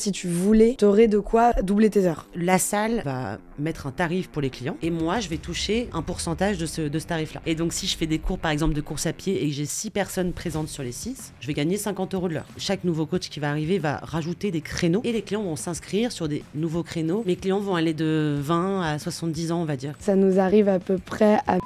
si tu voulais, t'aurais de quoi doubler tes heures. La salle va mettre un tarif pour les clients et moi, je vais toucher un pourcentage de ce tarif-là. Et donc, si je fais des cours, par exemple, de course à pied et que j'ai 6 personnes présentes sur les 6, je vais gagner 50 € de l'heure. Chaque nouveau coach qui va arriver va rajouter des créneaux et les clients vont s'inscrire sur des nouveaux créneaux. Mes clients vont aller de 20 à 70 ans, on va dire. Ça nous arrive à peu près à €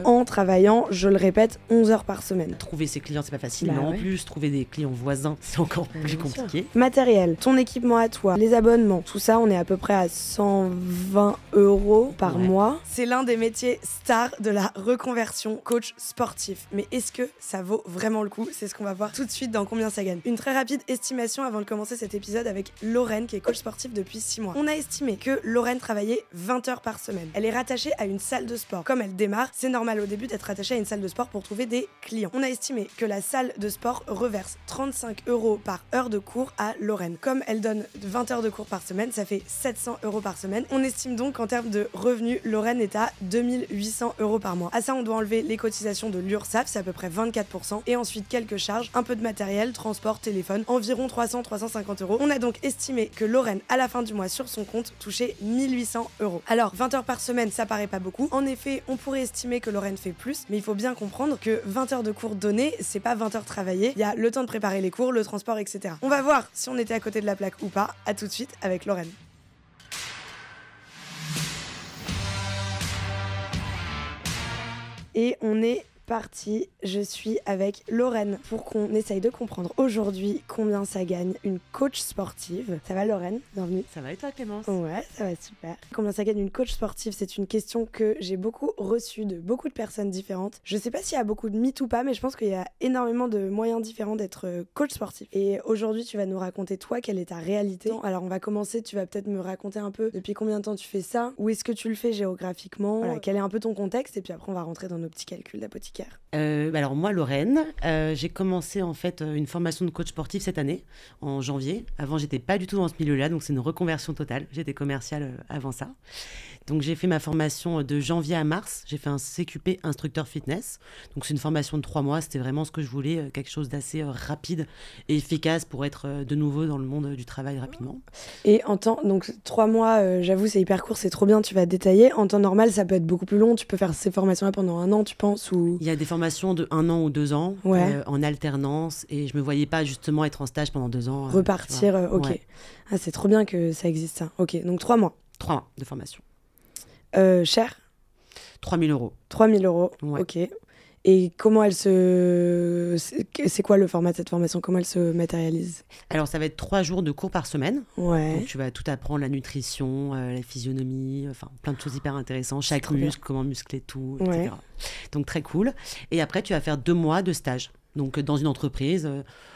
en travaillant, je le répète, 11 heures par semaine. Trouver ses clients, c'est pas facile, Bah mais en ouais. plus, trouver des clients voisins, c'est encore plus compliqué. Matériel, ton équipement à toi, les abonnements, tout ça, on est à peu près à 120 € par mois. C'est l'un des métiers stars de la reconversion coach sportif. Mais est-ce que ça vaut vraiment le coup? C'est ce qu'on va voir tout de suite dans Combien ça gagne. Une très rapide estimation avant de commencer cet épisode avec Lorraine, qui est coach sportif depuis 6 mois. On a estimé que Lorraine travaillait 20 heures par semaine. Elle est rattachée à une salle de sport. Comme elle démarre, c'est normal au début d'être rattachée à une salle de sport pour trouver des clients. On a estimé que la salle de sport reverse 35 € par heure de cours à Lorraine. Comme elle donne 20 heures de cours par semaine, ça fait 700 € par semaine. On estime donc qu'en termes de revenus, Lorraine est à 2800 € par mois. À ça, on doit enlever les cotisations de l'URSSAF, c'est à peu près 24%, et ensuite quelques charges, un peu de matériel, transport, téléphone, environ 300-350 €. On a donc estimé que Lorraine, à la fin du mois sur son compte, touchait 1800 €. Alors, 20 heures par semaine, ça paraît pas beaucoup. En effet, on pourrait estimer que Lorraine fait plus, mais il faut bien comprendre que 20 heures de cours donnés, c'est pas 20 heures travaillées, il y a le temps de préparer les cours, le transport, etc. On va voir si on était à côté de la plaque ou pas. À tout de suite avec Lorraine. Et on est parti, je suis avec Lorraine pour qu'on essaye de comprendre aujourd'hui combien ça gagne une coach sportive. Ça va Lorraine? Bienvenue. Ça va et toi, Clémence? Ouais, ça va super. Combien ça gagne une coach sportive? C'est une question que j'ai beaucoup reçue de beaucoup de personnes différentes. Je sais pas s'il y a beaucoup de mythes ou pas, mais je pense qu'il y a énormément de moyens différents d'être coach sportif. Et aujourd'hui, tu vas nous raconter toi quelle est ta réalité. Alors on va commencer, tu vas peut-être me raconter un peu depuis combien de temps tu fais ça, où est-ce que tu le fais géographiquement, voilà, quel est un peu ton contexte, et puis après on va rentrer dans nos petits calculs d'apothicaire. Alors moi, Lorraine, j'ai commencé en fait une formation de coach sportif cette année, en janvier. Avant, j'étais pas du tout dans ce milieu-là, donc c'est une reconversion totale. J'étais commerciale avant ça. Donc j'ai fait ma formation de janvier à mars. J'ai fait un CQP instructeur fitness. Donc c'est une formation de 3 mois. C'était vraiment ce que je voulais, quelque chose d'assez rapide et efficace pour être de nouveau dans le monde du travail rapidement. Et en temps, donc 3 mois, j'avoue, c'est hyper court, c'est trop bien, tu vas détailler. En temps normal, ça peut être beaucoup plus long. Tu peux faire ces formations-là pendant 1 an, tu penses ou... Il y a des formations de 1 an ou 2 ans en alternance. Et je me voyais pas justement être en stage pendant 2 ans. Repartir, ok. Ouais. Ah, c'est trop bien que ça existe ça. Ok, donc 3 mois. 3 mois de formation. Cher? 3 000 €. 3 000 €, ouais. Ok. Et comment elle se... C'est quoi le format de cette formation? Comment elle se matérialise? Alors, ça va être 3 jours de cours par semaine. Ouais. Donc, tu vas tout apprendre, la nutrition, la physionomie, enfin, plein de choses hyper intéressantes. Chaque muscle, comment muscler tout, etc. Ouais. Donc, très cool. Et après, tu vas faire 2 mois de stage. Donc, dans une entreprise...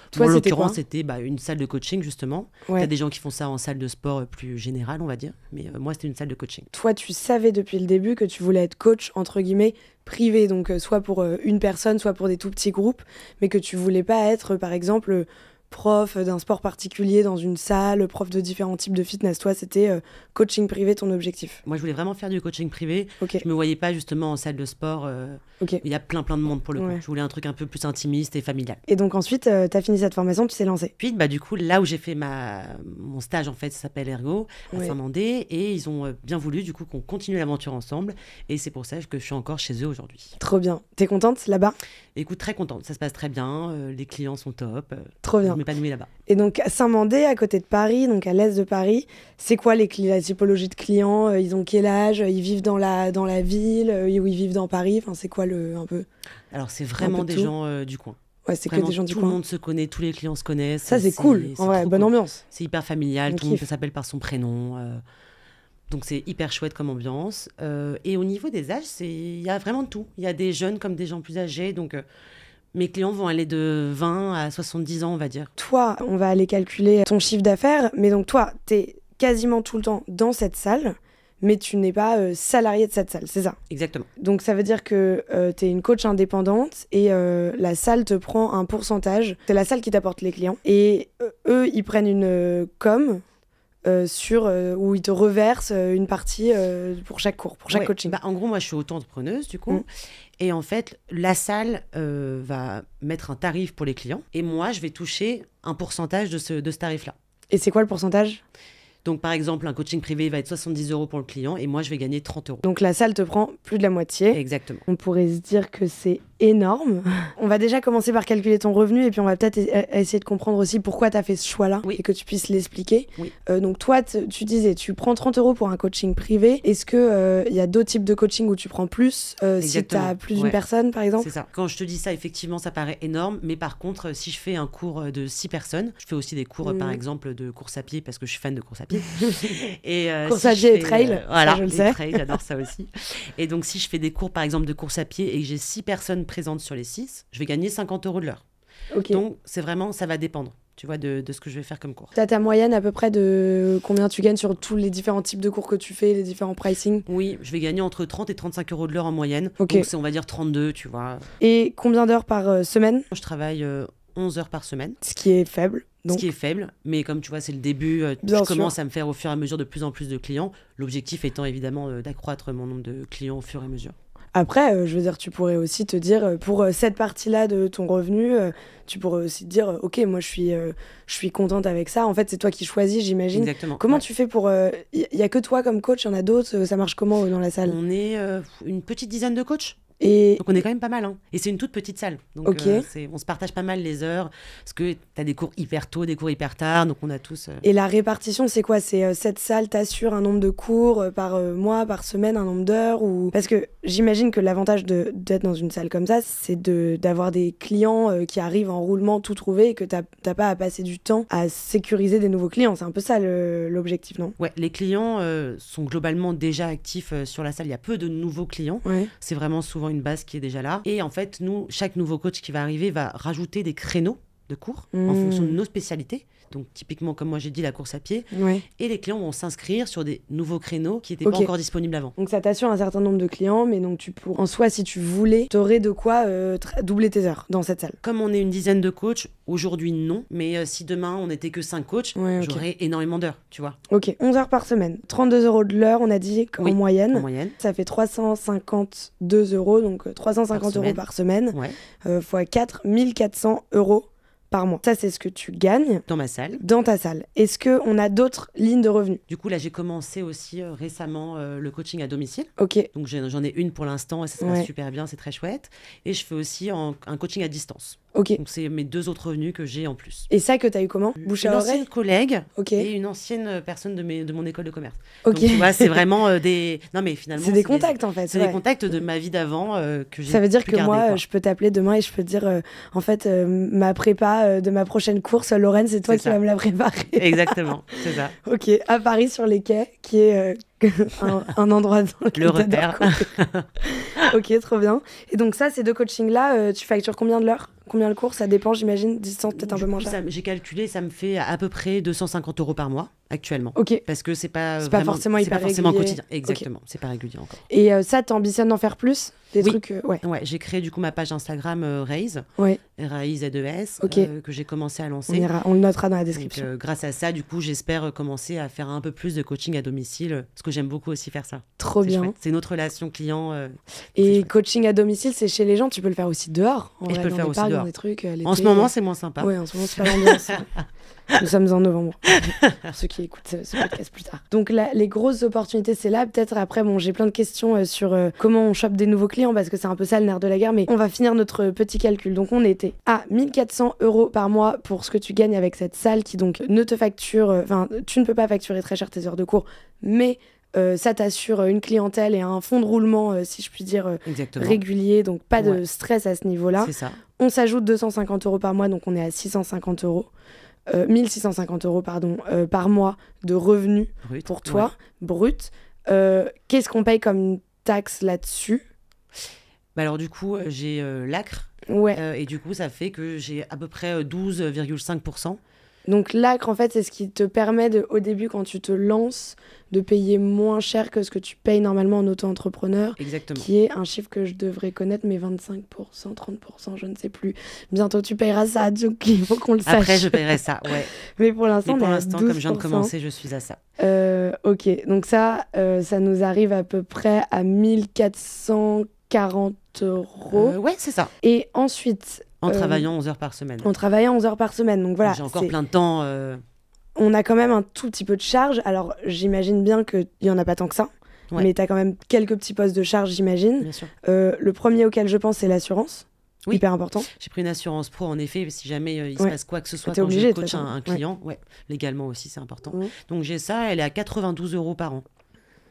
Toi, en l'occurrence, c'était une salle de coaching, justement. Ouais. Tu as des gens qui font ça en salle de sport plus générale, on va dire. Mais moi, c'était une salle de coaching. Toi, tu savais depuis le début que tu voulais être coach, entre guillemets, privé. Donc, soit pour une personne, soit pour des tout petits groupes. Mais que tu voulais pas être, par exemple... prof d'un sport particulier dans une salle, prof de différents types de fitness. Toi, c'était coaching privé, ton objectif? Moi, je voulais vraiment faire du coaching privé. Okay. Je me voyais pas justement en salle de sport. Okay. Il y a plein de monde pour le coup. Je voulais un truc un peu plus intimiste et familial. Et donc ensuite, tu as fini cette formation, tu t'es lancée? Puis, du coup, là où j'ai fait mon stage, en fait, ça s'appelle Ergo, à Saint-Mandé. Et ils ont bien voulu, du coup, qu'on continue l'aventure ensemble. Et c'est pour ça que je suis encore chez eux aujourd'hui. Trop bien. T'es contente là-bas? Écoute, très contente. Ça se passe très bien. Les clients sont top. Trop bien. Je m'épanouis là-bas. Et donc, à Saint-Mandé, à côté de Paris, donc à l'est de Paris, c'est quoi la typologie de clients? Ils ont quel âge? Ils vivent dans la ville? Ou ils vivent dans Paris? Enfin, c'est quoi un peu? Alors, c'est vraiment des gens du coin. Ouais, c'est vraiment, que des gens du coin. Tout le monde se connaît, tous les clients se connaissent. Ça, c'est cool. En vrai, bonne ambiance. C'est hyper familial, tout le monde s'appelle par son prénom. Donc, c'est hyper chouette comme ambiance. Et au niveau des âges, il y a vraiment de tout. Il y a des jeunes comme des gens plus âgés. Donc, mes clients vont aller de 20 à 70 ans, on va dire. Toi, on va aller calculer ton chiffre d'affaires. Mais donc, toi, t'es quasiment tout le temps dans cette salle. Mais tu n'es pas salarié de cette salle, c'est ça? Exactement. Donc ça veut dire que tu es une coach indépendante et la salle te prend un pourcentage. C'est la salle qui t'apporte les clients. Et eux, ils prennent une com où ils te reversent une partie pour chaque cours, pour chaque coaching. En gros, moi, je suis auto-entrepreneuse, du coup. Et en fait, la salle va mettre un tarif pour les clients. Et moi, je vais toucher un pourcentage de ce tarif-là. Et c'est quoi le pourcentage ? Donc, par exemple, un coaching privé va être 70 € pour le client et moi, je vais gagner 30 €. Donc, la salle te prend plus de la moitié. Exactement. On pourrait se dire que c'est énorme. On va déjà commencer par calculer ton revenu et puis on va peut-être essayer de comprendre aussi pourquoi tu as fait ce choix-là et que tu puisses l'expliquer. Oui. Donc, toi, tu disais, tu prends 30 € pour un coaching privé. Est-ce qu'il y a d'autres types de coaching où tu prends plus si tu as plus d'une personne, par exemple ? C'est ça. Quand je te dis ça, effectivement, ça paraît énorme. Mais par contre, si je fais un cours de 6 personnes, je fais aussi des cours, par exemple, de course à pied parce que je suis fan de course à pied. Et, course à pied et trail, voilà, ça, je le sais. Trail, j'adore ça aussi. Et donc, si je fais des cours, par exemple, de course à pied et que j'ai 6 personnes présentes sur les 6, je vais gagner 50 € de l'heure. Okay. Donc, c'est vraiment, ça va dépendre, tu vois, de ce que je vais faire comme cours. Tu as ta moyenne à peu près de combien tu gagnes sur tous les différents types de cours que tu fais, les différents pricing ? Oui, je vais gagner entre 30 et 35 € de l'heure en moyenne. Okay. Donc, c'est, on va dire 32, tu vois. Et combien d'heures par semaine ? Je travaille 11 heures par semaine. Ce qui est faible. Donc... Ce qui est faible, mais comme tu vois, c'est le début. Je commence à me faire au fur et à mesure de plus en plus de clients. L'objectif étant évidemment d'accroître mon nombre de clients au fur et à mesure. Après, je veux dire, tu pourrais aussi te dire, pour cette partie-là de ton revenu, tu pourrais aussi te dire, ok, moi je suis contente avec ça. En fait, c'est toi qui choisis, j'imagine. Exactement. Comment tu fais pour... Il n'y a que toi comme coach, il y en a d'autres, ça marche comment dans la salle ? On est une petite dizaine de coachs. Et... Donc on est quand même pas mal, hein. Et c'est une toute petite salle. Donc on se partage pas mal les heures, parce que tu as des cours hyper tôt, des cours hyper tard, donc on a tous... Et la répartition, c'est quoi ? C'est cette salle t'assure un nombre de cours par mois, par semaine, un nombre d'heures ou... Parce que j'imagine que l'avantage d'être dans une salle comme ça, c'est d'avoir des clients qui arrivent en roulement tout trouvé et que t'as pas à passer du temps à sécuriser des nouveaux clients. C'est un peu ça l'objectif, non ? Ouais, les clients sont globalement déjà actifs sur la salle. Il y a peu de nouveaux clients. Ouais. C'est vraiment souvent une base qui est déjà là. Et en fait, nous, chaque nouveau coach qui va arriver va rajouter des créneaux de cours en fonction de nos spécialités. Donc, typiquement, comme moi j'ai dit, la course à pied. Ouais. Et les clients vont s'inscrire sur des nouveaux créneaux qui n'étaient pas encore disponibles avant. Donc, ça t'assure un certain nombre de clients, mais donc en soi, si tu voulais, t'aurais de quoi doubler tes heures dans cette salle. Comme on est une dizaine de coachs, aujourd'hui non. Mais si demain on n'était que 5 coachs, j'aurais énormément d'heures, tu vois. Ok, 11 heures par semaine. 32 € de l'heure, on a dit, en moyenne. En moyenne. Ça fait 352 €, donc 350 € par semaine. Ouais. Fois 4, 1400 € par mois. Ça, c'est ce que tu gagnes dans ma salle. Dans ta salle. Est-ce qu'on a d'autres lignes de revenus ? Du coup, là, j'ai commencé aussi récemment le coaching à domicile. Ok. Donc, j'en ai une pour l'instant et ça se passe super bien, c'est très chouette. Et je fais aussi un coaching à distance. Ok. Donc, c'est mes 2 autres revenus que j'ai en plus. Et ça, que tu as eu comment ? Bouche à oreille ? Une ancienne collègue et une ancienne personne de mon école de commerce. Ok. Donc, tu vois, c'est vraiment des... Non, mais finalement... C'est des contacts, en fait. C'est des contacts de ma vie d'avant que j'ai Ça veut dire que moi, quoi. je peux t'appeler demain et je peux te dire, en fait, ma prépa de ma prochaine course, Lorraine, c'est toi qui vas me la préparer. Exactement, c'est ça. Ok, à Paris sur les quais, qui est un endroit dans le repère. Ok, trop bien. Et donc ça, ces 2 coachings-là, tu factures combien de l'heure ? Combien le cours ? Ça dépend, j'imagine. Distance, peut-être un peu moins cher. J'ai calculé, ça me fait à peu près 250 € par mois actuellement. Ok. Parce que c'est pas forcément hyper régulier. quotidien. Exactement, c'est pas régulier encore. Et ça, t'ambitionnes d'en faire plus ? Des trucs, ouais, j'ai créé du coup ma page Instagram Raise, R-A-I-Z-E-S, que j'ai commencé à lancer. On le notera dans la description. Donc, grâce à ça, du coup, j'espère commencer à faire un peu plus de coaching à domicile, parce que j'aime beaucoup aussi faire ça. Trop bien. Chouette. C'est une autre relation client. Et coaching à domicile, c'est chez les gens, tu peux le faire aussi dehors. Et je peux le faire aussi dehors. Des trucs, en ce moment, c'est moins sympa. Oui, en ce moment, c'est pas l'ambiance. Nous sommes en novembre, pour ceux qui écoutent ce podcast plus tard. Donc là, les grosses opportunités, c'est là. Peut-être après, j'ai plein de questions sur comment on chope des nouveaux clients, parce que c'est un peu ça le nerf de la guerre, mais on va finir notre petit calcul. Donc on était à 1400 € par mois pour ce que tu gagnes avec cette salle qui donc ne te facture... tu ne peux pas facturer très cher tes heures de cours, mais... ça t'assure une clientèle et un fonds de roulement, si je puis dire, régulier, donc pas de stress à ce niveau-là. C'est ça. On s'ajoute 250 € par mois, donc on est à 650 €. 1650 € par mois de revenus pour toi, brut. Qu'est-ce qu'on paye comme taxe là-dessus ? Alors du coup, j'ai l'ACRE, et du coup, ça fait que j'ai à peu près 12,5%. Donc l'ACRE, en fait, c'est ce qui te permet, au début, quand tu te lances, de payer moins cher que ce que tu payes normalement en auto-entrepreneur. Exactement. Qui est un chiffre que je devrais connaître, mais 25%, 30%, je ne sais plus. Bientôt, tu payeras ça, donc il faut qu'on le sache. Après, je paierai ça, Mais pour l'instant, comme je viens de commencer, je suis à ça. Ok, donc ça nous arrive à peu près à 1440 €. Ouais, c'est ça. Et ensuite... En travaillant 11 heures par semaine. En travaillant 11 heures par semaine, donc voilà. J'ai encore plein de temps On a quand même un tout petit peu de charge. Alors, j'imagine bien qu'il n'y en a pas tant que ça. Ouais. Mais tu as quand même quelques petits postes de charge, j'imagine. Bien sûr. Le premier auquel je pense, c'est l'assurance. Oui. Hyper important. J'ai pris une assurance pro, en effet, si jamais il se passe quoi que ce soit quand je coach un client. Ouais. Légalement aussi, c'est important. Donc j'ai ça, elle est à 92 € par an.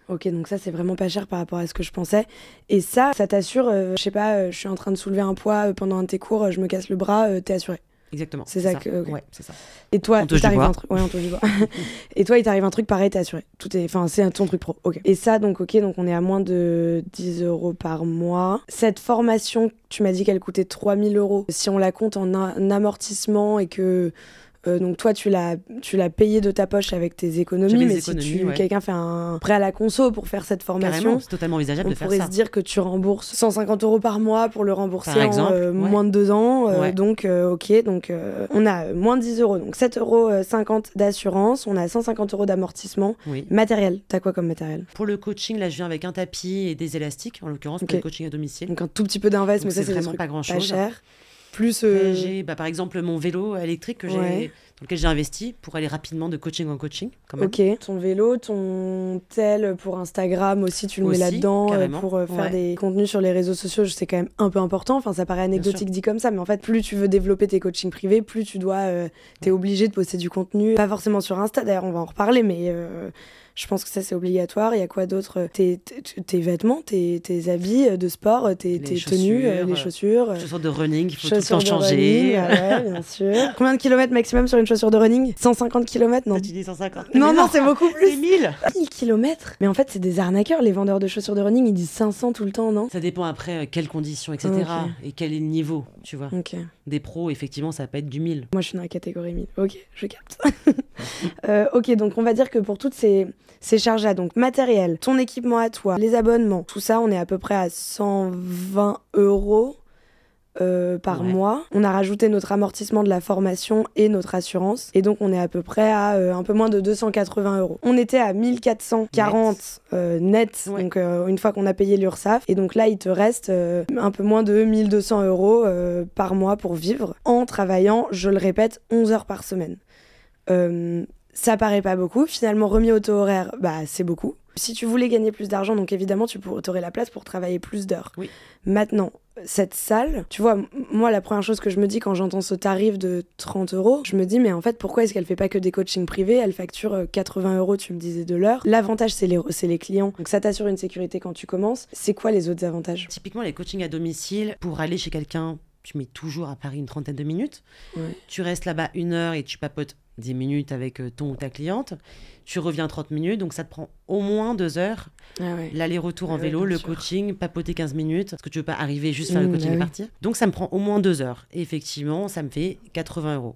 Ok, donc ça, c'est vraiment pas cher par rapport à ce que je pensais. Et ça t'assure, je sais pas, je suis en train de soulever un poids pendant un de tes cours, je me casse le bras, t'es assuré. Exactement. C'est ça que. Ouais, c'est ça. Et toi, il t'arrive un truc. Ouais, on touche du bois. Et toi, il t'arrive un truc pareil, t'es assuré. C'est ton truc pro. Ok. Et ça, donc, ok, donc on est à moins de 10 € par mois. Cette formation, tu m'as dit qu'elle coûtait 3 000 €. Si on la compte en amortissement et que. Donc toi, tu l'as payé de ta poche avec tes économies, mais si quelqu'un fait un prêt à la conso pour faire cette formation, carrément, c'est totalement envisageable de faire ça. On pourrait se dire que tu rembourses 150 € par mois pour le rembourser en moins de 2 ans. Donc, ok, donc on a moins de 10 €, donc 7,50 € d'assurance, on a 150 € d'amortissement. Matériel, t'as quoi comme matériel? Pour le coaching, là, je viens avec un tapis et des élastiques, en l'occurrence, pour le coaching à domicile. Donc un tout petit peu d'invest, mais ça, c'est vraiment pas grand-chose. Pas cher. Plus j'ai par exemple mon vélo électrique dans lequel j'ai investi pour aller rapidement de coaching en coaching. Quand même. Ok, ton vélo, ton tel pour Instagram aussi, tu le mets là-dedans pour faire des contenus sur les réseaux sociaux, c'est quand même un peu important. Enfin, ça paraît anecdotique dit comme ça, mais en fait, plus tu veux développer tes coachings privés, plus tu dois, t'es obligé de poster du contenu. Pas forcément sur Insta, d'ailleurs, on va en reparler, mais je pense que ça, c'est obligatoire. Il y a quoi d'autre? Tes vêtements, tes habits de sport, tes tenues, les chaussures. Chaussures de running, il faut tout le temps changer. Ouais, bien sûr. Combien de kilomètres maximum sur une chaussure de running? 150 km? Non. Tu dis 150. Non, c'est beaucoup plus. C'est 1000. 1000 kilomètres. Mais en fait, c'est des arnaqueurs, les vendeurs de chaussures de running. Ils disent 500 tout le temps, non? Ça dépend après quelles conditions, etc. Et quel est le niveau, tu vois. Des pros, effectivement, ça va pas être du 1000. Moi, je suis dans la catégorie 1000. Ok, je capte. Ok, donc on va dire que pour toutes ces charges-là, donc matériel, ton équipement à toi, les abonnements, tout ça, on est à peu près à 120 € par mois. On a rajouté notre amortissement de la formation et notre assurance. Et donc, on est à peu près à un peu moins de 280 €. On était à 1440 net, donc une fois qu'on a payé l'URSSAF. Et donc là, il te reste un peu moins de 1200 € par mois pour vivre en travaillant, je le répète, 11 heures par semaine. Ça paraît pas beaucoup. Finalement, remis au taux horaire, c'est beaucoup. Si tu voulais gagner plus d'argent, donc évidemment, tu aurais la place pour travailler plus d'heures. Oui. Maintenant, cette salle, tu vois, moi, la première chose que je me dis quand j'entends ce tarif de 30 €, je me dis, mais en fait, pourquoi est-ce qu'elle fait pas que des coachings privés? Elle facture 80 €, tu me disais, de l'heure. L'avantage, c'est les clients. Donc, ça t'assure une sécurité quand tu commences. C'est quoi les autres avantages? Typiquement, les coachings à domicile, pour aller chez quelqu'un, tu mets toujours à Paris une trentaine de minutes. Tu restes là-bas 1 heure et tu papotes 10 minutes avec ton ou ta cliente. Tu reviens 30 minutes, donc ça te prend au moins 2 heures. L'aller-retour en vélo, le coaching, papoter 15 minutes, parce que tu veux pas arriver juste faire le coaching et partir. Donc ça me prend au moins 2 heures. Et effectivement, ça me fait 80 €.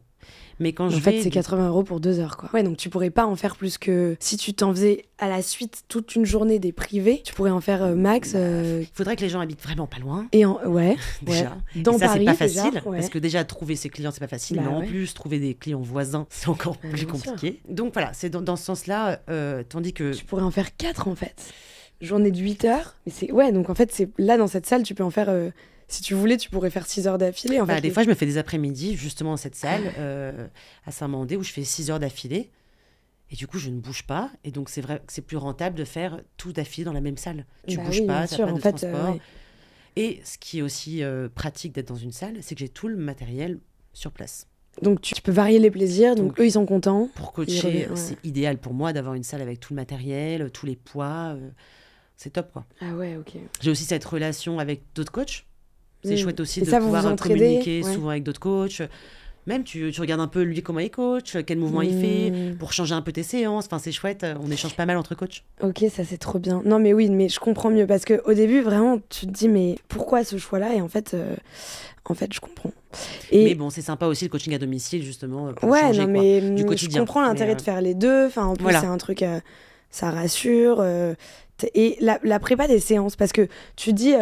Mais quand en fait, c'est 80 € pour 2 heures, quoi. Ouais, donc tu pourrais pas en faire plus que... Si tu t'en faisais à la suite toute une journée des privés, tu pourrais en faire max... Il faudrait que les gens habitent vraiment pas loin. Et déjà. Dans ça, Paris, c'est pas facile, déjà, parce que déjà, trouver ses clients, c'est pas facile. Mais en plus, trouver des clients voisins, c'est encore plus compliqué. Donc voilà, c'est dans ce sens-là, tandis que... Tu pourrais en faire 4, en fait. Journée de 8 heures. Mais c'est... Ouais, donc en fait, c'est là, dans cette salle, tu peux en faire... Si tu voulais, tu pourrais faire 6 heures d'affilée. En fait, des fois, je me fais des après-midi, justement, dans cette salle, à Saint-Mandé, où je fais 6 heures d'affilée. Et du coup, je ne bouge pas. Et donc, c'est vrai que c'est plus rentable de faire tout d'affilée dans la même salle. Tu bouges pas, tu n'as pas de transport. Et ce qui est aussi pratique d'être dans une salle, c'est que j'ai tout le matériel sur place. Donc, tu peux varier les plaisirs. Donc eux, ils sont contents. Pour coacher, c'est idéal pour moi d'avoir une salle avec tout le matériel, tous les poids. C'est top, quoi. Ah ouais, ok. J'ai aussi cette relation avec d'autres coachs. C'est chouette aussi de pouvoir communiquer souvent avec d'autres coachs. Même tu regardes un peu lui comment il coach, quel mouvement il fait, pour changer un peu tes séances. Enfin, c'est chouette, on échange pas mal entre coachs. Ok, ça c'est trop bien. Non mais oui, mais je comprends mieux parce qu'au début, vraiment, tu te dis mais pourquoi ce choix-là? Et en fait, je comprends. Mais bon, c'est sympa aussi le coaching à domicile, justement, pour changer du quotidien. Je comprends l'intérêt de faire les deux. Enfin, en plus, c'est un truc, ça rassure. Et la prépa des séances, parce que tu dis,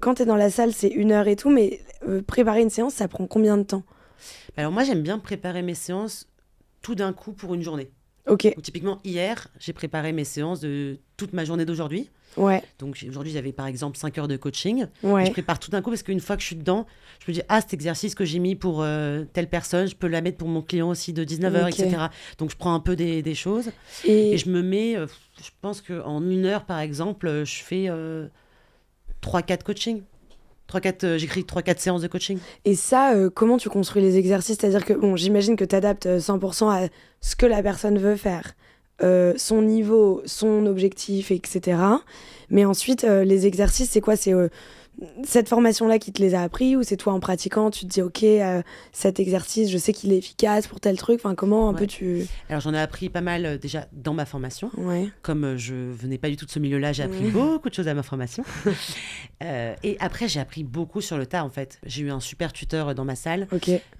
quand t'es dans la salle, c'est 1 heure et tout, mais préparer une séance, ça prend combien de temps? Alors moi, j'aime bien préparer mes séances tout d'un coup pour une journée. Ok. Donc, typiquement, hier, j'ai préparé mes séances de toute ma journée d'aujourd'hui. Ouais. Donc aujourd'hui, j'avais par exemple 5 heures de coaching. Ouais. Et je prépare tout d'un coup parce qu'une fois que je suis dedans, je me dis, cet exercice que j'ai mis pour telle personne, je peux la mettre pour mon client aussi de 19h, etc. Donc je prends un peu des choses. Et je me mets, je pense qu'en 1 heure, par exemple, je fais 3-4 coachings. J'écris 3-4 séances de coaching. Et ça, comment tu construis les exercices? C'est-à-dire que, j'imagine que tu adaptes 100% à ce que la personne veut faire, son niveau, son objectif, etc. Mais ensuite, les exercices, c'est quoi? C'est cette formation-là qui te les a appris, ou c'est toi en pratiquant, tu te dis, ok, cet exercice, je sais qu'il est efficace pour tel truc. Enfin, comment un peu tu... Alors, j'en ai appris pas mal déjà dans ma formation. Ouais. Comme je venais pas du tout de ce milieu-là, j'ai appris beaucoup de choses à ma formation. Et après, j'ai appris beaucoup sur le tas, en fait. J'ai eu un super tuteur dans ma salle,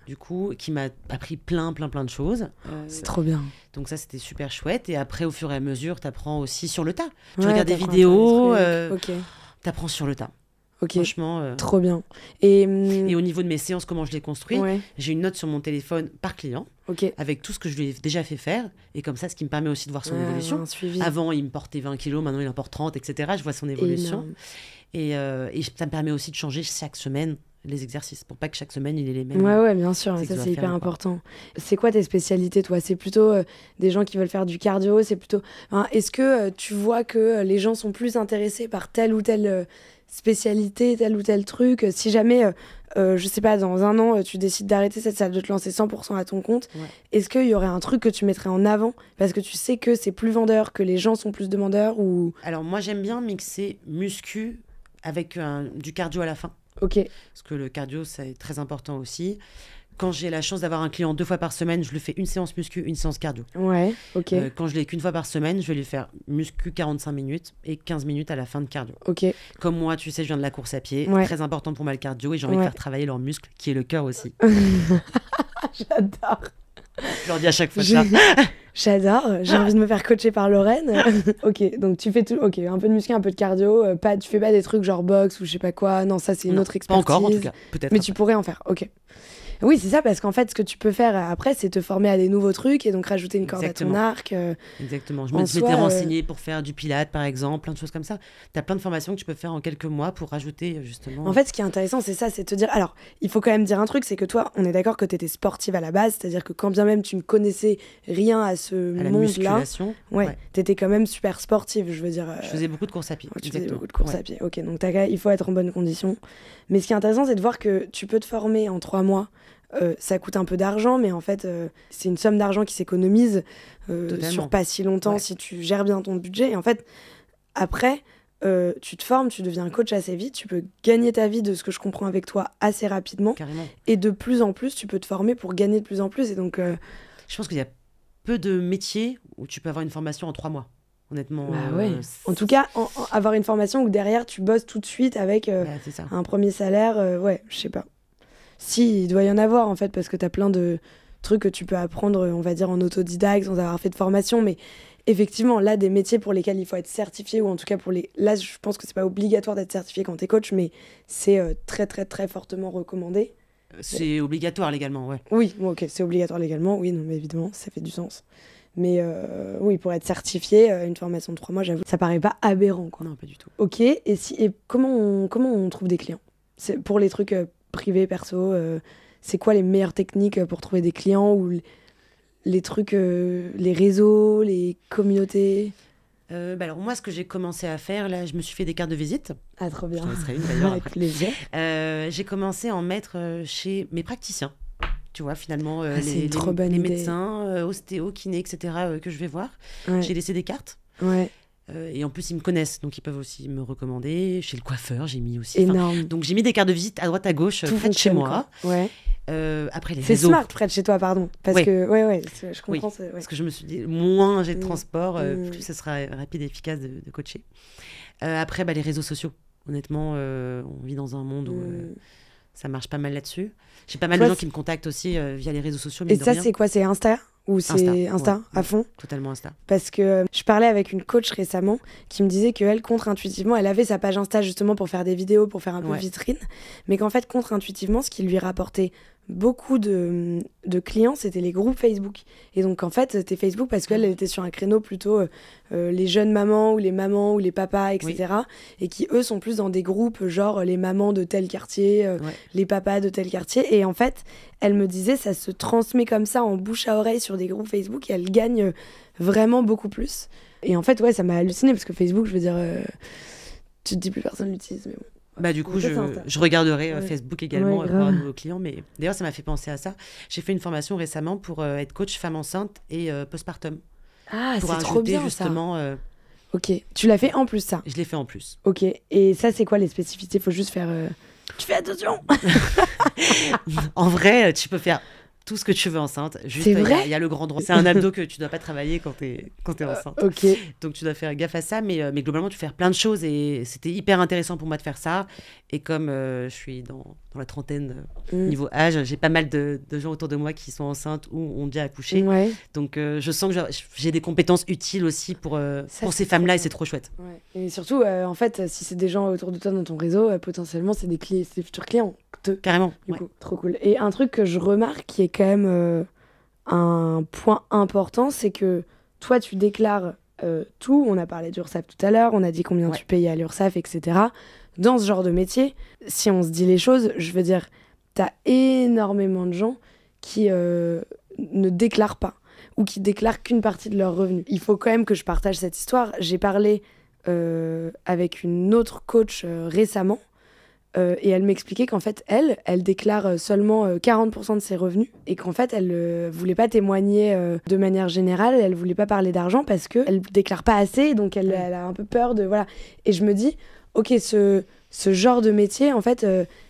du coup, qui m'a appris plein de choses. C'est trop bien. Donc ça, c'était super chouette. Et après, au fur et à mesure, tu apprends aussi sur le tas. Tu regardes des vidéos, tu apprends sur le tas. Franchement, trop bien. Et au niveau de mes séances, comment je les construis, j'ai une note sur mon téléphone par client, avec tout ce que je lui ai déjà fait faire, et comme ça, ce qui me permet aussi de voir son évolution. Avant, il me portait 20 kilos, maintenant il en porte 30, etc. Je vois son évolution. Et ça me permet aussi de changer chaque semaine les exercices, pour pas que chaque semaine il ait les mêmes. Ouais, bien sûr, ça c'est hyper important. C'est quoi tes spécialités, toi? C'est plutôt des gens qui veulent faire du cardio, c'est plutôt... est-ce que tu vois que les gens sont plus intéressés par telle ou telle spécialité, tel ou tel truc? Si jamais, je sais pas, dans 1 an, tu décides d'arrêter cette salle, de te lancer 100% à ton compte, est-ce qu'il y aurait un truc que tu mettrais en avant parce que tu sais que c'est plus vendeur, que les gens sont plus demandeurs, ou... Alors moi, j'aime bien mixer muscu avec du cardio à la fin. Parce que le cardio, c'est très important aussi. Quand j'ai la chance d'avoir un client 2 fois par semaine, je lui fais une séance muscu, une séance cardio. Quand je l'ai qu'1 fois par semaine, je vais lui faire muscu 45 minutes et 15 minutes à la fin de cardio. Comme moi, tu sais, je viens de la course à pied. Très important pour moi le cardio, et j'ai envie de faire travailler leur muscle, qui est le cœur aussi. J'adore. Je leur dis à chaque fois ça. J'adore, j'ai envie de me faire coacher par Lorraine. Donc tu fais tout, un peu de muscu, un peu de cardio, tu fais pas des trucs genre boxe ou je sais pas quoi. Non, ça c'est une autre expertise. Pas encore en tout cas, peut-être. Mais tu pourrais en faire, Oui, c'est ça, parce qu'en fait, ce que tu peux faire après, c'est te former à des nouveaux trucs et donc rajouter une corde à ton arc. Exactement. Je m'étais renseignée pour faire du pilates, par exemple, plein de choses comme ça. Tu as plein de formations que tu peux faire en quelques mois pour rajouter, justement... En fait, ce qui est intéressant, c'est ça, c'est te dire... Alors, il faut quand même dire un truc, c'est que toi, on est d'accord que tu étais sportive à la base, c'est-à-dire que quand bien même tu ne connaissais rien à ce monde-là... Tu étais quand même super sportive, je veux dire... Je faisais beaucoup de course à pied. Tu faisais beaucoup de course à pied, donc il faut être en bonne condition. Mais ce qui est intéressant, c'est de voir que tu peux te former en 3 mois. Ça coûte un peu d'argent, mais en fait, c'est une somme d'argent qui s'économise sur pas si longtemps si tu gères bien ton budget. Et en fait, après, tu te formes, tu deviens coach assez vite, tu peux gagner ta vie, de ce que je comprends avec toi, assez rapidement. Carrément. Et de plus en plus, tu peux te former pour gagner de plus en plus. Et donc, je pense qu'il y a peu de métiers où tu peux avoir une formation en 3 mois. Honnêtement. En tout cas, avoir une formation où derrière, tu bosses tout de suite avec un premier salaire, je sais pas. Si, il doit y en avoir en fait, parce que tu as plein de trucs que tu peux apprendre, on va dire, en autodidacte, sans avoir fait de formation. Mais effectivement, là, des métiers pour lesquels il faut être certifié, ou en tout cas là, je pense que c'est pas obligatoire d'être certifié quand t'es coach, mais c'est très, très, très fortement recommandé. C'est obligatoire légalement, Oui, c'est obligatoire légalement, oui, non, mais évidemment, ça fait du sens. Mais oui, pour être certifié, une formation de 3 mois, j'avoue, ça paraît pas aberrant, quoi. Non, pas du tout. Et comment on trouve des clients? C'est pour les trucs privé, perso, c'est quoi les meilleures techniques pour trouver des clients, ou les trucs, les réseaux, les communautés? Alors moi, ce que j'ai commencé à faire, là, je me suis fait des cartes de visite. Ah, trop bien. Je t'en laisserai une d'ailleurs. Avec plaisir. J'ai commencé à en mettre chez mes praticiens. Tu vois, finalement, les médecins, ostéo, kiné, etc., que je vais voir. J'ai laissé des cartes. Et en plus, ils me connaissent, donc ils peuvent aussi me recommander. Chez le coiffeur, j'ai mis aussi. Énorme. Donc j'ai mis des cartes de visite à droite, à gauche, près de chez moi. Après, les réseaux. C'est smart, près de chez toi, pardon. Parce que, je comprends. Parce que je me suis dit, moins j'ai de transport, plus ce sera rapide et efficace de coacher. Après, les réseaux sociaux. Honnêtement, on vit dans un monde où ça marche pas mal là-dessus. J'ai pas mal de gens qui me contactent aussi via les réseaux sociaux. Et ça, c'est quoi? C'est Insta? Ou c'est Insta à fond? Totalement Insta. Parce que je parlais avec une coach récemment qui me disait qu'elle, contre-intuitivement, elle avait sa page Insta justement pour faire des vidéos, pour faire un peu vitrine, mais qu'en fait, contre-intuitivement, ce qui lui rapportait beaucoup de clients, c'était les groupes Facebook. Et donc, en fait, c'était Facebook parce qu'elle était sur un créneau plutôt les jeunes mamans ou les papas, etc. Oui. Et qui, eux, sont plus dans des groupes genre les mamans de tel quartier, les papas de tel quartier. Et en fait, elle me disait, ça se transmet comme ça en bouche à oreille sur des groupes Facebook et elle gagne vraiment beaucoup plus. Et en fait, ouais, ça m'a halluciné parce que Facebook, je veux dire, tu te dis plus personne l'utilise, mais bon. Bah du coup, je regarderai Facebook également pour avoir de nouveaux clients. Mais d'ailleurs, ça m'a fait penser à ça. J'ai fait une formation récemment pour être coach femme enceinte et postpartum. Ah, c'est trop bien justement, ça. Ok, tu l'as fait en plus ça. Je l'ai fait en plus. Ok, et ça, c'est quoi les spécificités? Faut juste faire... Tu fais attention. En vrai, tu peux faire tout ce que tu veux enceinte. C'est vrai. Il y a le grand droit. C'est un abdo que tu dois pas travailler quand t'es enceinte. Ok. Donc tu dois faire gaffe à ça, mais globalement tu peux faire plein de choses et c'était hyper intéressant pour moi de faire ça. Et comme je suis dans la trentaine niveau âge, j'ai pas mal de gens autour de moi qui sont enceintes ou ont déjà accouché. Ouais. Donc je sens que j'ai des compétences utiles aussi pour ces femmes-là et c'est trop chouette. Ouais. Et surtout, en fait, si c'est des gens autour de toi dans ton réseau, potentiellement c'est des futurs clients. Carrément. Du coup, trop cool. Et un truc que je remarque qui est quand même un point important, c'est que toi, tu déclares tout. On a parlé d'URSSAF tout à l'heure, on a dit combien tu payais à l'URSSAF, etc. Dans ce genre de métier, si on se dit les choses, je veux dire, t'as énormément de gens qui ne déclarent pas ou qui déclarent qu'une partie de leurs revenus. Il faut quand même que je partage cette histoire. J'ai parlé avec une autre coach récemment. Et elle m'expliquait qu'en fait, elle déclare seulement 40% de ses revenus et qu'en fait, elle voulait pas témoigner de manière générale, elle voulait pas parler d'argent parce qu'elle déclare pas assez, donc elle a un peu peur de... Voilà. Et je me dis, ok, ce genre de métier, en fait,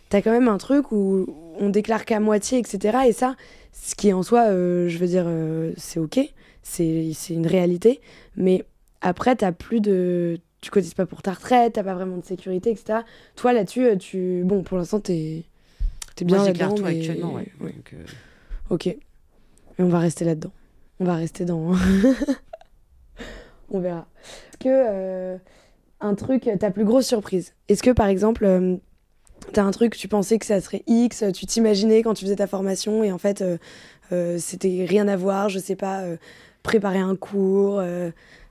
t'as quand même un truc où on déclare qu'à moitié, etc. Et ça, ce qui en soi, je veux dire, c'est ok, c'est une réalité, mais après, t'as plus de... Tu cotises pas pour ta retraite, t'as pas vraiment de sécurité, etc. Toi, là-dessus, bon, pour l'instant, t'es bien là-dedans. Moi, là-dedans. Tout actuellement, ouais. Donc, ok. Mais on va rester là-dedans. On va rester dans... On verra. Est-ce que un truc, ta plus grosse surprise, est-ce que, par exemple, t'as un truc, tu pensais que ça serait X, tu t'imaginais quand tu faisais ta formation, et en fait, c'était rien à voir, je sais pas, préparer un cours,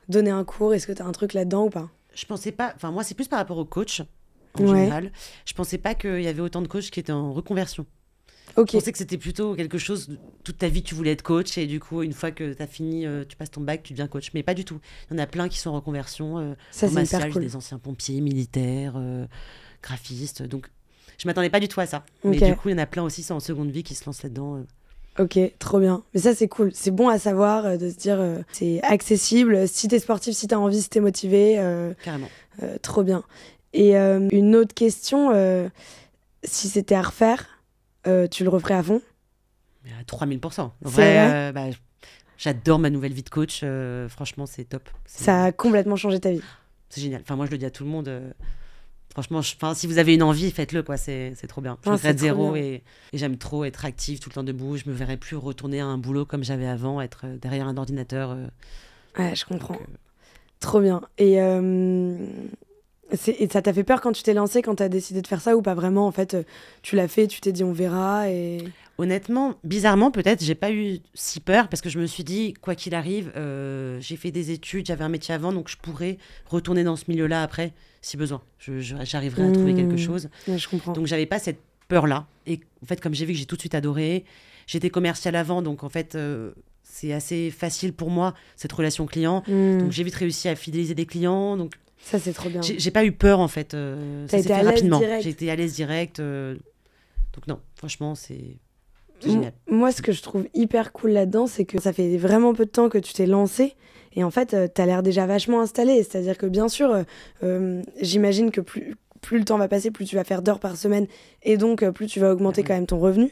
donner un cours, est-ce que t'as un truc là-dedans ou pas? Je pensais pas, enfin moi c'est plus par rapport aux coachs en général. Je pensais pas qu'il y avait autant de coachs qui étaient en reconversion. Je pensais que c'était plutôt quelque chose, toute ta vie tu voulais être coach et du coup une fois que t'as fini, tu passes ton bac, tu deviens coach. Mais pas du tout. Il y en a plein qui sont en reconversion, ça, en c'est massage, hyper cool. des anciens pompiers, militaires, graphistes. Donc je m'attendais pas du tout à ça. Mais du coup il y en a plein aussi, c'est en seconde vie qui se lancent là-dedans. Ok, trop bien. Mais ça, c'est cool. C'est bon à savoir de se dire c'est accessible. Si t'es sportif, si t'as envie, si t'es motivé. Carrément. Trop bien. Et une autre question, si c'était à refaire, tu le referais à fond? À 3000%. En vrai, j'adore ma nouvelle vie de coach. Franchement, c'est top. Ça a complètement changé ta vie. C'est génial. Enfin, moi, je le dis à tout le monde. Franchement, si vous avez une envie, faites-le, quoi. C'est trop bien. Je regrette zéro et j'aime trop être active tout le temps debout. Je me verrais plus retourner à un boulot comme j'avais avant, être derrière un ordinateur. Ouais, je comprends. Trop bien. Et ça t'a fait peur quand tu t'es lancée, quand t'as décidé de faire ça ou pas vraiment? En fait, tu l'as fait, tu t'es dit on verra et... Honnêtement, bizarrement, peut-être, j'ai pas eu si peur parce que je me suis dit, quoi qu'il arrive, j'ai fait des études, j'avais un métier avant, donc je pourrais retourner dans ce milieu-là après, si besoin. J'arriverai à trouver quelque chose. Ouais, je comprends. Donc, j'avais pas cette peur-là. Et en fait, comme j'ai vu que j'ai tout de suite adoré, j'étais commerciale avant, donc en fait, c'est assez facile pour moi, cette relation client. Donc, j'ai vite réussi à fidéliser des clients. Donc, ça, c'est trop bien. J'ai pas eu peur, en fait. Ça s'est fait rapidement. J'ai été à l'aise direct. Donc, non, franchement, c'est génial. Moi, ce que je trouve hyper cool là-dedans, c'est que ça fait vraiment peu de temps que tu t'es lancé. Et en fait, t'as l'air déjà vachement installé. C'est-à-dire que, bien sûr, j'imagine que plus le temps va passer, plus tu vas faire d'heures par semaine. Et donc, plus tu vas augmenter quand même ton revenu.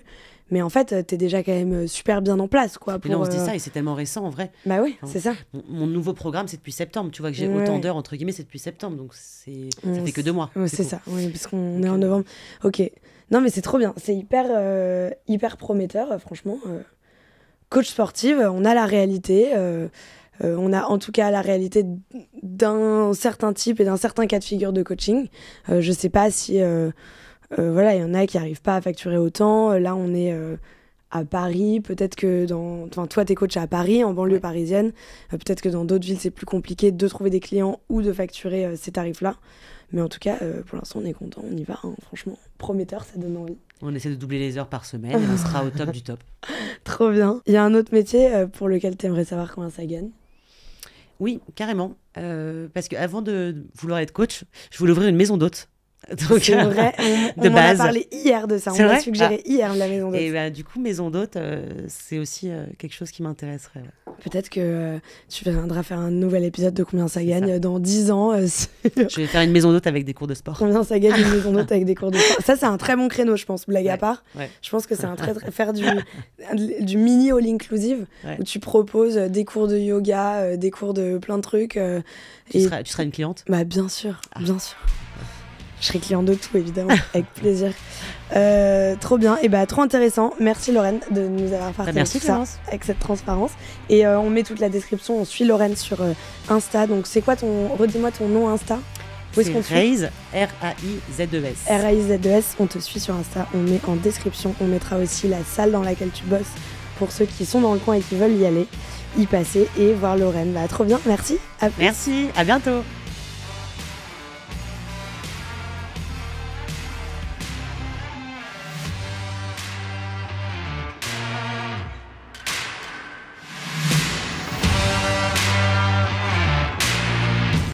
Mais en fait, t'es déjà quand même super bien en place, quoi. Mais là, on se dit ça et c'est tellement récent, en vrai. Bah oui, c'est ça. Mon nouveau programme, c'est depuis septembre. Tu vois que j'ai autant d'heures, entre guillemets, c'est depuis septembre. Donc, ça fait que 2 mois. C'est ça, oui, parce qu'on est en novembre. Ok. Non, mais c'est trop bien. C'est hyper prometteur, franchement. Coach sportive, on a la réalité. On a en tout cas la réalité d'un certain type et d'un certain cas de figure de coaching. Je sais pas si Voilà, il y en a qui n'arrivent pas à facturer autant. Là, on est à Paris. Peut-être que toi, t'es coach à Paris, en banlieue parisienne. Peut-être que dans d'autres villes, c'est plus compliqué de trouver des clients ou de facturer ces tarifs-là. Mais en tout cas, pour l'instant, on est content, on y va. Hein. Franchement, prometteur, ça donne envie. On essaie de doubler les heures par semaine et on sera au top du top. Trop bien. Il y a un autre métier pour lequel tu aimerais savoir combien ça gagne? Oui, carrément. Parce qu'avant de vouloir être coach, je voulais ouvrir une maison d'hôte. Donc, c'est vrai, on m'en a parlé hier de ça, on m'a suggéré hier la maison d'hôte. Et du coup, maison d'hôte, c'est aussi quelque chose qui m'intéresserait. Peut-être que tu viendras faire un nouvel épisode de combien ça gagne dans 10 ans. Je vais faire une maison d'hôte avec des cours de sport. Combien ça gagne une maison d'hôte avec des cours de sport. Ça, c'est un très bon créneau, je pense, blague à part. Ouais. Je pense que c'est un faire du mini all-inclusive où tu proposes des cours de yoga, des cours de plein de trucs. Tu seras une cliente? Bah, bien sûr, bien sûr. Je serai client de tout, évidemment, avec plaisir. Trop bien, et trop intéressant. Merci Lorraine de nous avoir partagé tout ça avec cette transparence. Et on met toute la description, on suit Lorraine sur Insta. Donc c'est quoi redis-moi ton nom Insta. Où est-ce qu'on te suit? R-A-I-Z-E-S. R-A-I-Z-E-S, on te suit sur Insta, on met en description. On mettra aussi la salle dans laquelle tu bosses pour ceux qui sont dans le coin et qui veulent y aller, y passer et voir Lorraine. Trop bien, merci. Merci, à bientôt.